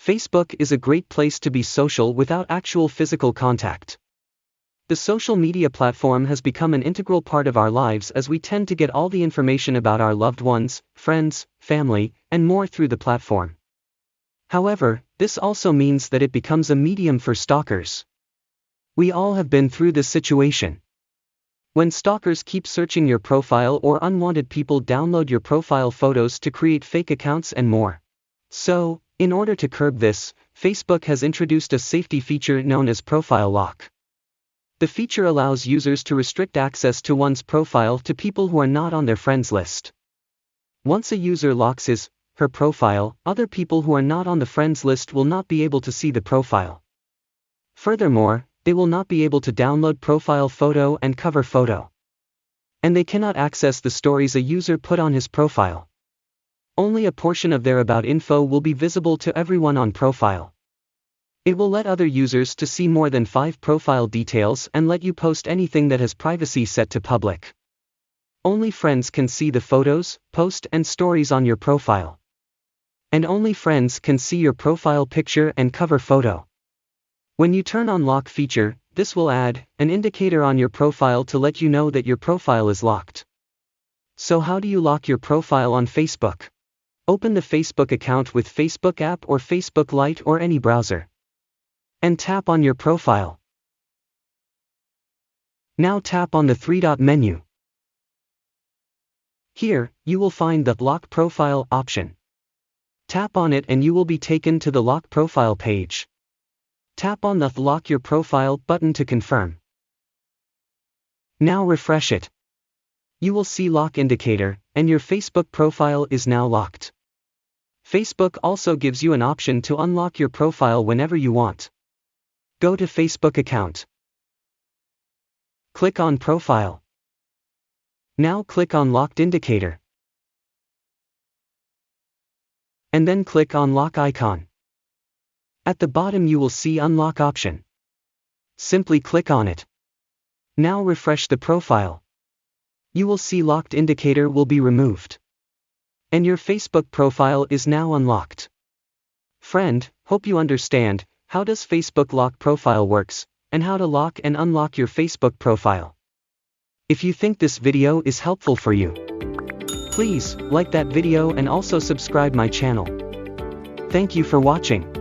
Facebook is a great place to be social without actual physical contact. The social media platform has become an integral part of our lives as we tend to get all the information about our loved ones, friends, family, and more through the platform. However, this also means that it becomes a medium for stalkers. We all have been through this situation. When stalkers keep searching your profile or unwanted people download your profile photos to create fake accounts and more. So, in order to curb this, Facebook has introduced a safety feature known as Profile Lock. The feature allows users to restrict access to one's profile to people who are not on their friends list. Once a user locks his/her profile, other people who are not on the friends list will not be able to see the profile. Furthermore, they will not be able to download profile photo and cover photo. And they cannot access the stories a user put on his profile. Only a portion of their about info will be visible to everyone on profile. It will let other users to see more than 5 profile details and let you post anything that has privacy set to public. Only friends can see the photos, post and stories on your profile. And only friends can see your profile picture and cover photo. When you turn on lock feature, this will add an indicator on your profile to let you know that your profile is locked. So how do you lock your profile on Facebook? Open the Facebook account with Facebook app or Facebook Lite or any browser. And tap on your profile. Now tap on the 3-dot menu. Here, you will find the Lock Profile option. Tap on it and you will be taken to the Lock Profile page. Tap on the Lock Your Profile button to confirm. Now refresh it. You will see lock indicator, and your Facebook profile is now locked. Facebook also gives you an option to unlock your profile whenever you want. Go to Facebook account. Click on Profile. Now click on Locked Indicator. And then click on Lock icon. At the bottom you will see Unlock option. Simply click on it. Now refresh the profile. You will see Locked Indicator will be removed. And your Facebook profile is now unlocked. Friend, hope you understand how does Facebook Lock Profile works, and how to lock and unlock your Facebook profile. If you think this video is helpful for you, please like that video and also subscribe my channel. Thank you for watching.